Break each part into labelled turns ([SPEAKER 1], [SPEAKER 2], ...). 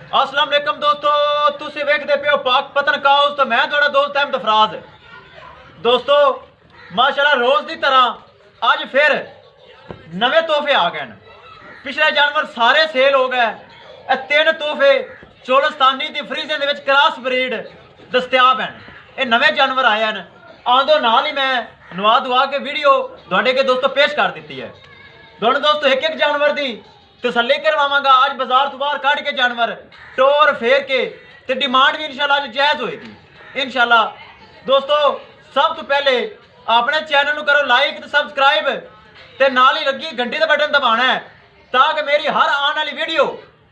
[SPEAKER 1] अस्सलाम वालेकुम दोस्तों, तुसी वेखदे पे हो पाक पतन काउस। तो मैं थोड़ा दोस्त अहमद फराज। दोस्तों माशाल्लाह रोज की तरह अज फिर नवे तोहफे आ गए हैं। पिछले जानवर सारे सेल हो गए। तीन तोहफे चोलस्तानी की फ्रीजन के क्रॉस ब्रीड दस्तियाब हैं। ये नवे जानवर आए हैं। आंदो नाल ही मैं नवा दुआ के वीडियो थोड़े के दोस्तों पेश कर दी है। दोनों दोस्तों एक एक जानवर की तसल्ली करवावांगा। अज बाजार तो बाहर कढ़ के जानवर टोर फेर के ते डिमांड भी इंशाल्लाह अज जायज़ होएगी इंशाल्लाह। दोस्तों सब तो पहले अपने चैनल करो लाइक ते सबसक्राइब ते नाल ही लगी घंटी का बटन दबाना है ताकि मेरी हर आने वाली वीडियो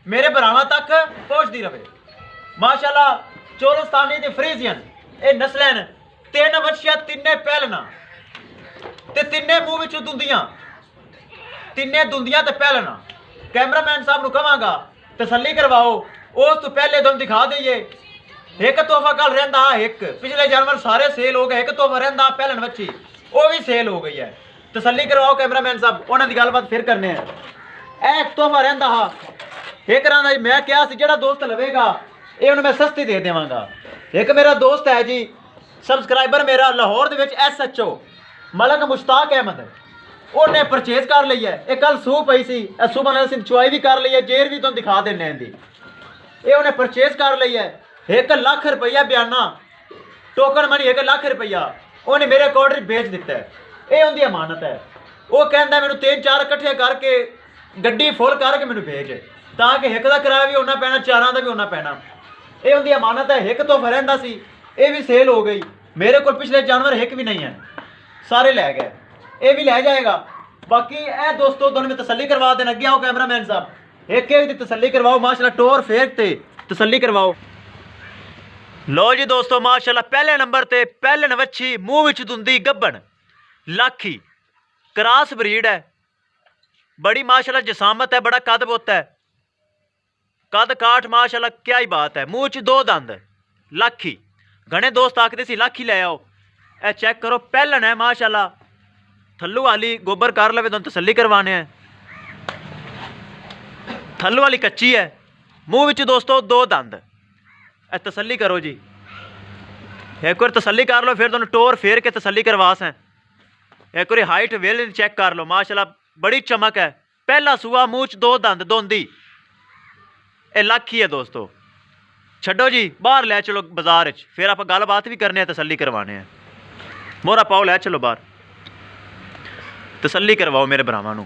[SPEAKER 1] मेरे भरावां तक पहुँचती रहे। माशाल्लाह चोलस्तानी ते फ्रीजियन ये नस्लें तीन वछियां तिन्ने पहलना ते तिन्ने मूँह विचों दुंदियां तिन्ने दुंदियां ते पहलना। कैमरामैन साहब को कहांगा तसल्ली करवाओ। उस तो पहले तुम दिखा दईए एक तोहफा कल रहा एक पिछले जानवर सारे सेल हो गए। एक तोहफा रहा पहलन बच्ची वो भी सेल हो गई है। तसल्ली करवाओ कैमरामैन साहब, उन्होंने गलबात फिर करने हैं। एक तोहफा रहा एक रहा मैं क्या जोड़ा दोस्त लवेगा ये उन्हें मैं सस्ती दे देवांगा। एक मेरा दोस्त है जी सबसक्राइबर मेरा लाहौर के SHO मलक मुश्ताक अहमद, उन्हें परचेज कर ली है। एक कल सूह पई सी सुबह ने चुआई भी कर ली है, जेर भी तुम दिखा देने ये उन्हें परचेज कर ली है। 1 लाख रुपया बयाना टोकन मनी 1 लाख रुपया उन्हें मेरे अकाउंट भेज दिता है। ये उनकी अमानत है। वो कहता मैंने 3-4 इकट्ठे करके गड्डी फुल करके मैंने भेज ताकि एक का किराया भी होना पैना, 4 का भी होना पैना। ये उनकी अमानत है। एक तो फरंदा सी ये भी सेल हो गई। मेरे को पिछले जानवर एक भी नहीं है, सारे लै गए। ये भी लै जाएगा। बाकी ए दोस्तों दोनों में तसल्ली करवा देना। अगे आओ कैमरामैन साहब एक एक की तसल्ली करवाओ। माशाल्लाह टोर फेर ते तसल्ली करवाओ। लो जी दोस्तों माशाल्लाह पहले नंबर ते पहले नवच्छी मूँह विच दुंदी गब्बन लाखी क्रॉस ब्रीड है। बड़ी माशाल्लाह जसामत है, बड़ा कद बुत है, कद काठ माशाल्लाह क्या ही बात है। मूँह च 2 दंद लाखी। घने दोस्त आखते सी लाखी ले आओ। ए चेक करो पहलन है माशाल्लाह। थल्लू वाली गोबर कर लवे तो तसल्ली करवाने हैं। थल्लू वाली कच्ची है। मूँह विच दोस्तों 2 दंद। ए तसल्ली करो जी, एक बार तसल्ली कर लो फिर तुम टोर फेर के तसल्ली करवा सें। एक बार हाइट वेल चेक कर लो माशाल्लाह बड़ी चमक है। पहला सूआ मूँह च 2 दंद दोंदी ए लाखी है दोस्तों। छड्डो जी बाहर लै चलो बाजार फिर आप गलबात भी करने तसल्ली करवाने हैं। मोहरा पाओ लै चलो बाहर तसल्ली करवाओ मेरे भरावां नूं।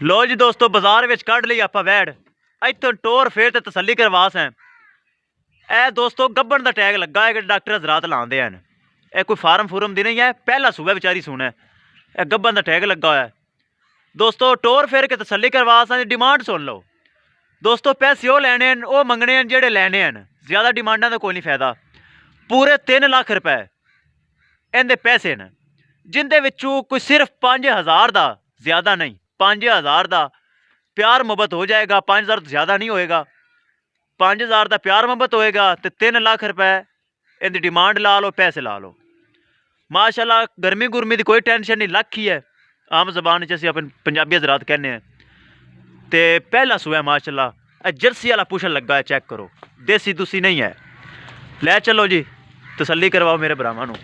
[SPEAKER 1] लो जी दोस्तों बाजार विच कढ़ लई आपां वैड़ इत्थों टोर फेर ते तसल्ली करवा सें। ए दोस्तों गब्बन दा टैग लगा है कि डॉक्टर हजरात लांदे हैं। ए कोई फार्म फूरम दी नहीं है, पहला सूआ बेचारी सुने ए गब्बन दा टैग लगा है। दोस्तों टोर फेर के तसल्ली करवा सें। डिमांड सुन लो दोस्तों, पैसे वो लैने वो मंगने हैं जेड़े लैने हैं। ज़्यादा डिमांडा का कोई नहीं फायदा। पूरे 3 लाख रुपए इनके पैसे न जिंदे विचों कोई सिर्फ 5000 का ज़्यादा नहीं 5000 का प्यार मुहब्बत हो जाएगा। 5000 तो ज़्यादा नहीं होएगा। 5000 का प्यार मुहब्बत होएगा तो 3 लाख रुपए इनकी डिमांड ला लो, पैसे ला लो। माशाल्लाह गर्मी गुरमी की कोई टेंशन नहीं, लाख ही है। आम जबान असीं अपन पंजाबी हजरात कहने हैं। तो पहला सूआ माशाल्लाह जर्सी वाला पुछन लगा है। चेक करो देसी दूसी नहीं है। लै चलो जी तसल्ली करवाओ मेरे भरावां नूं।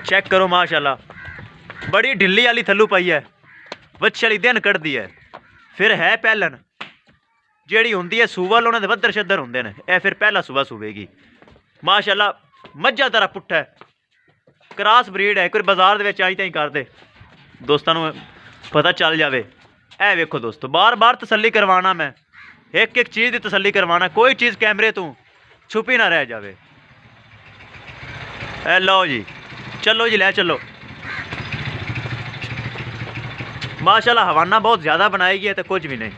[SPEAKER 1] चेक करो माशाल्लाह बड़ी ढिल्ली वाली थल्लू पाई है, वच्छी वाली दिन कढ़दी है। फिर है पहलन जेड़ी हुंदी है सूवल उन्होंने वद्धर शद्धर होंदे ने। ए फिर पहला सूआ सूवेगी माशाल्लाह। मज्झा तरह पुट्ठा है, क्रॉस ब्रीड है। एक बार बाजार दे विच आई ताई कर दे दोस्तां नूं पता चल जावे। ए वेखो दोस्तों बार बार तसल्ली करवाना, मैं एक एक चीज़ की तसल्ली करवाना, कोई चीज़ कैमरे तो छुपी ना रह जावे। ए लो जी चलो जी लै चलो। माशाल्लाह हवाना बहुत ज़्यादा बनाई गई है तो कुछ भी नहीं।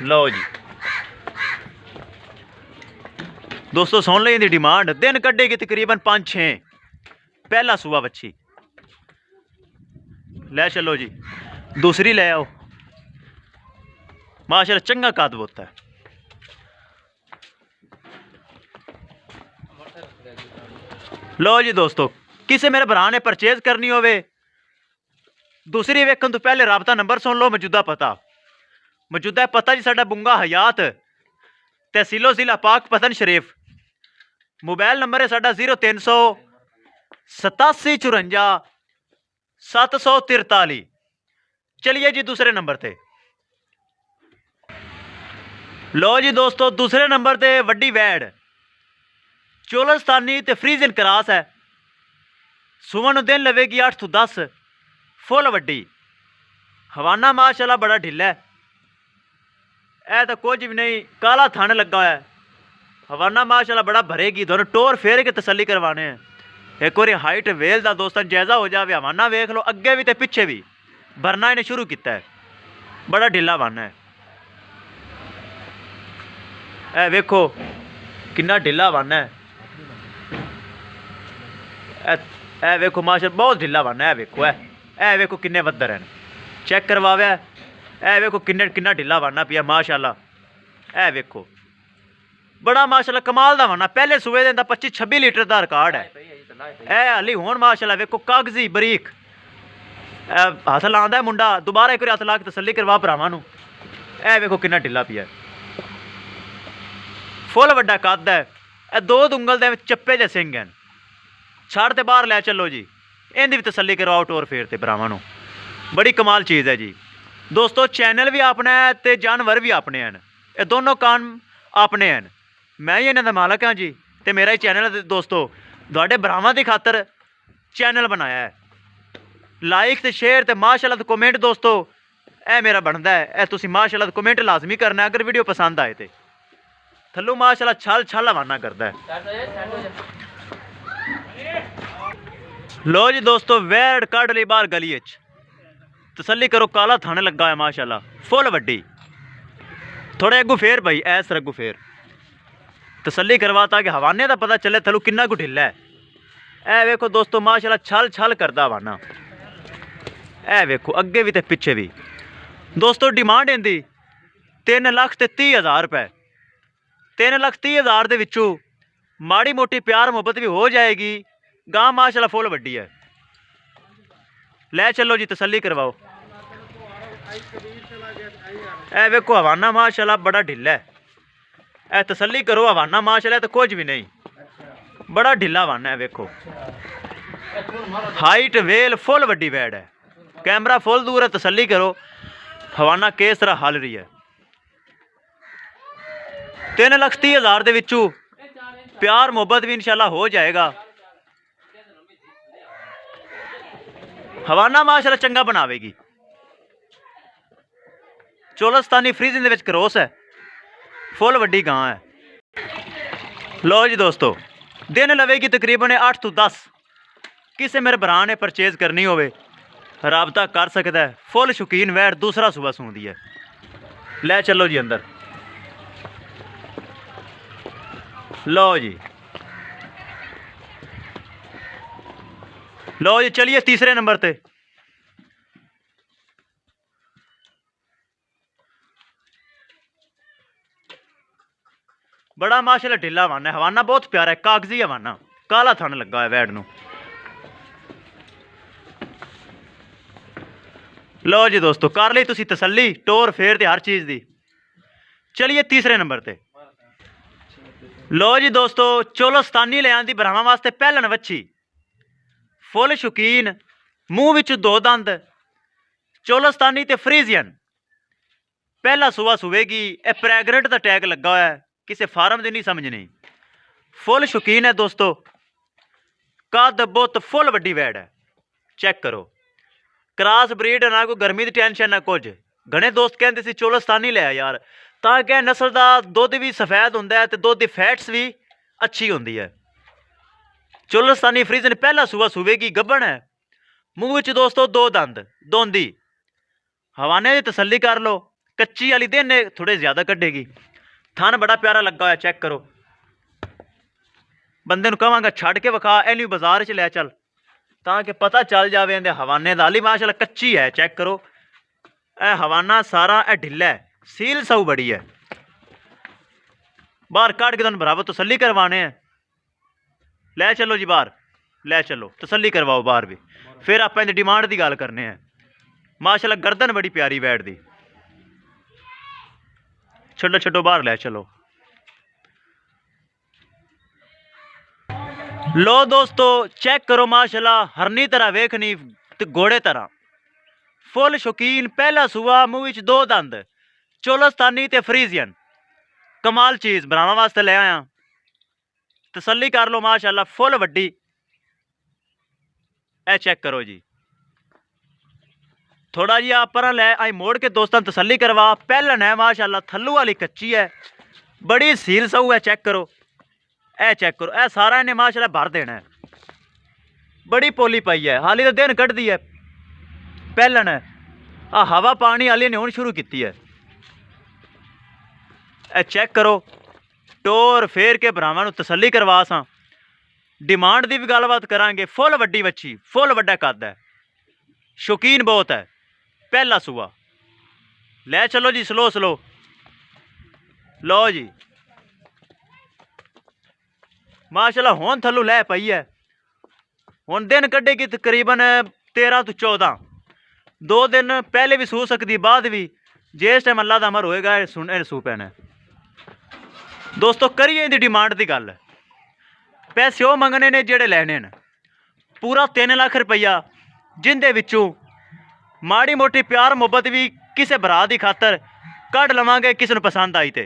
[SPEAKER 1] लो जी दोस्तों सुन लो इनकी डिमांड। दिन कढ़ेगी तकरीबन 5-6। पहला सूआ बच्ची लै चलो जी। दूसरी ले आओ। माशाल्लाह चंगा कद बुत है। लो जी दोस्तों किसी मेरे भरा ने परचेज करनी होवे दूसरी वेखन तो पहले राबता नंबर सुन लो। मौजूदा पता जी साडा बुंगा हयात, तहसीलो जिला पाक पतन शरीफ। मोबाइल नंबर है साडा 0387 चलिए जी दूसरे नंबर ते। लो जी दोस्तों, दूसरे नंबर ते वड्डी वैड़ चोलस्तानी ते फ्रीजन क्रास है। सुवन दिन लवेगी 8 तो 10, फुल वड्डी। हवाना माशाल्लाह बड़ा ढिला है, ऐ तो कुछ भी नहीं, काला थन लगा है। हवाना माशाल्लाह बड़ा भरेगी, दोनों टोर फेर के तसल्ली करवाने हैं। एक बार हाइट वेल का दोस्तों जायजा हो जाए। हवाना वेख लो, अगे भी तो पिछे भी भरना इन्हें शुरू किया है। बड़ा ढिला हवाना है, ए वेखो कितना ढिला हवाना है। ए वेखो माशाल्लाह बहुत ढिला हवाना है। वेखो ए वेखो किन्ने वधर हैं, चेक करवावे। ए वेखो किन्ना ढिला हवाना पिया माशाल्लाह। ए वेखो बड़ा माशाल्लाह कमाल दा हवाना। पहले सूबे देंदा 25-26 लीटर का रिकॉर्ड है। ए हाली हुण माशाल्लाह वेखो कागजी बरीक हाथ लांदा है मुंडा। दोबारा एक बार हाथ ला के तसल्ली करवा भरावां नूं। ए वेखो किन्ना ढिला पिया, फुल वड्डा कद है। ए 2 उंगल दे चप्पे जे सिंह हैं। छड़ ते बाहर लै चलो जी, इहदी भी तसल्ली करवाओ टोर फेर ते भरावां नूं। बड़ी कमाल चीज़ है जी दोस्तों। चैनल भी अपना है ते जानवर भी अपने हैं, ये दोनों काम अपने हैं। मैं ही इन्हां दा मालक हाँ जी, ते मेरा ही चैनल है दोस्तों। तुहाडे भरावां दी खातर चैनल बनाया है। लाइक ते शेयर ते माशाल्लाह ते कमेंट दोस्तों ए मेरा बनता है। ए तुसीं माशाल्लाह कमेंट लाजमी करना अगर वीडियो पसंद आए तो। थल्लों माशाल्लाह छल हवाना करता है। लो जी दोस्तों, वैड़ कढ़ ली बाहर गली च, तसल्ली करो। काला थाने लगा है माशाल्लाह, फुल वड्डी। थोड़े अगू फेर भाई, ऐस अगू फेर तसल्ली करवाता कि हवाने का पता चले थल्लों किन्ना कु ढिला है। ए वेखो दोस्तों माशाल्लाह छल करदा हवाना। ए वेखो अगे भी ते पिछे भी दोस्तों। डिमांड इहदी 3,30,000 रुपए। 3,30,000 दे विचों माड़ी मोटी प्यार मुहब्बत भी हो जाएगी। गां माशाल्लाह फुल वड्डी है। लै चलो जी तसल्ली करवाओ। ए वेखो हवाना माशाल्लाह बड़ा ढिला है। ए तसल्ली करो, हवाना माशाल्लाह तो कुछ भी नहीं, बड़ा ढिला हवाना है। वेखो हाइट वेल फुल वड्डी वैड़ है। कैमरा फुल दूर है, तसल्ली करो हवाना किस तरह हल रही है। 3,30,000 दे विचों प्यार मुहब्बत भी इंशाल्लाह हो जाएगा। हवाना माशाल्लाह चंगा बनावेगी। चोलस्तानी फ्रीजन दे विच क्रॉस है, फुल वड्डी गां है। लो जी दोस्तों, दिन लवेगी तकरीबन 8 तो 10। किसी मेरे भरा ने परचेज करनी होवे राबता कर सकता है। फुल शौकीन वैड़ दूसरा सूबा सूंदी है। लै चलो जी अंदर। लो जी चलिए तीसरे नंबर पे। बड़ा माशाल्लाह ढिला हवाना है। हवाना बहुत प्यारा है, कागजी हवाना, काला थन लगा है वैड़ नूं। लो जी दोस्तों, कर ली तुसी तसल्ली टोर फेर ते हर चीज़ दी। चलिए तीसरे नंबर पे। लो जी दोस्तों, चोलस्तानी ले आंदी भरावां वास्ते पहलन वच्छी, फुल शौकीन, मूँह विच 2 दंद, चोलस्तानी ते फ्रीजियन। पहला सूआ सुवेगी। ए प्रैगनेंट का टैग लगा हुआ है, किसी फार्म की नहीं समझनी। फुल शौकीन है दोस्तों, कद बुत फुल वड्डी वैड़ है। चेक करो, क्रॉस ब्रीड, ना कोई गर्मी की टेंशन ना कुछ। घने दोस्त कहते सी चोलस्तानी लिया यार, ताकि नस्ल का दुध भी सफेद होंदा है ते दुध की फैट्स भी अच्छी होंदी है। चोलस्तानी फ्रीजन पहला सूआ सुवेगी, गब्बन है, मूँह विच दोस्तों 2 दंद, दोंदी। हवाने की तसल्ली कर लो, कच्ची वाली दिन थोड़े ज्यादा कटेगी। थन बड़ा प्यारा लगा है, चेक करो। बंदे नूं कहांगा छड़ के विखा, इहनूं बाजार च लै चल, ताकि पता चल जाए इहदे हवाने दा। हाली माशाल्लाह कच्ची है, चेक करो। ए हवाना सारा ए ढिला है, सील सऊ बड़ी है। बाहर कढ़ के तुहानूं बराबर तसल्ली करवाने हैं। लै चलो जी बाहर, लै चलो तसल्ली करवाओ बाहर भी, फिर आप इहदी डिमांड की गल करने हैं। माशाल्लाह गर्दन बड़ी प्यारी बैठ दी। छड्डो छड्डो बाहर लै चलो। लो दोस्तों चेक करो माशाल्लाह हरनी तरह वेखनी ते घोड़े तरह फुल शौकीन। पहला सूआ मूँह विच 2 दंद चोलस्तानी ते फ्रीजियन कमाल चीज़ बनावा वास्ते ले आया। तसल्ली कर लो माशाल्लाह फुल वड्डी। ए चेक करो जी थोड़ा जी आप पर लै आई मोड़ के दोस्तों तसल्ली करवा। पहलन है माशाल्लाह थल्लू वाली कच्ची है बड़ी सील सऊ है। चेक करो ए चेक करो ए सारा इन्हें माशाल्लाह भर देना है। बड़ी पोली पाई है हाली तो दिन कढ़ दी है। पहलन है आ हवा पानी हाली ने हुण शुरू की है। ए चेक करो टोर फेर के भरावां नूं तसल्ली करवा। सा डिमांड की भी गलबात करांगे। फुल वड्डी बच्ची फुल वड्डा कद है शौकीन बहुत है। पहला सूआ ले चलो जी स्लो स्लो। लो जी माशाल्लाह हुण थल्लू लै पई है। हुण दिन कड्ढेगी तकरीबन 13 तो 14 2 दिन पहले भी सू सकती बाद भी जिस टाइम अल्लाह दा अमर होएगा सू पैना। दोस्तों करिए इहदी डिमांड की गल। पैसे वो मंगने ने जेड़े लैने न पूरा 3 लाख रुपया जिंदे विचों माड़ी मोटी प्यार मुहब्बत भी किसी भरा की खातर कढ़ लवांगे। किसी को पसंद आई तो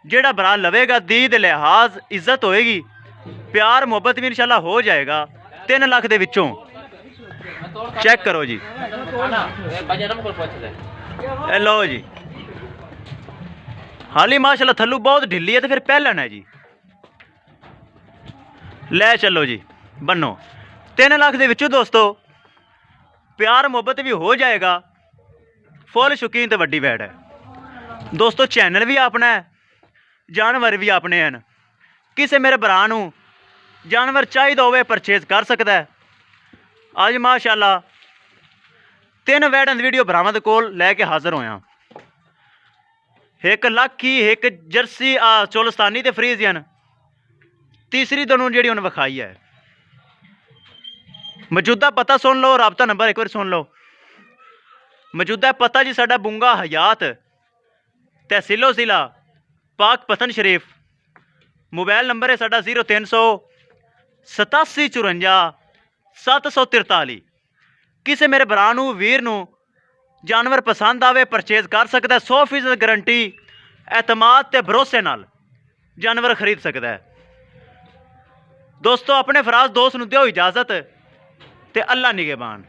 [SPEAKER 1] जेड़ा भरा लवेगा दी दे लिहाज इज्जत होएगी प्यार मुहब्बत भी इंशाल्लाह हो जाएगा। 3 लाख दे विचों चेक करो जी। लो जी हाली माशाल्लाह थल्लू बहुत ढिली है तो फिर पहलन है जी। ले चलो जी बनो 3 लाख दे विचों दोस्तों प्यार मुहब्बत भी हो जाएगा। फुल शौकीन तो वड्डी बैठ है। दोस्तों चैनल भी अपना है जानवर भी अपने हैं। किसी मेरे भरा नूं जानवर चाहिए होवे परचेज कर सकता है। अज माशाल्लाह 3 वैडन वीडियो भरावां दे कोल लैके हाजिर होया। एक लाखी एक जर्सी चोलस्तानी ते फ्रीजियन तीसरी दोनों जी उन्हें विखाई है। मौजूदा पता सुन लो राबता नंबर एक बार सुन लो। मौजूदा पता जी साडा बुंगा हयात तहसीलो जिला पाक पतन शरीफ। मोबाइल नंबर है साडा 0300 87 54 743। किसी मेरे भरा नूं वीर नूं जानवर पसंद आवे परचेज कर सकता है। 100% गारंटी एतमाद ते भरोसे नाल जानवर खरीद सकता है। दोस्तों अपने फराज दोस्त नूं दिओ इजाजत ते अल्लाह निगहबान।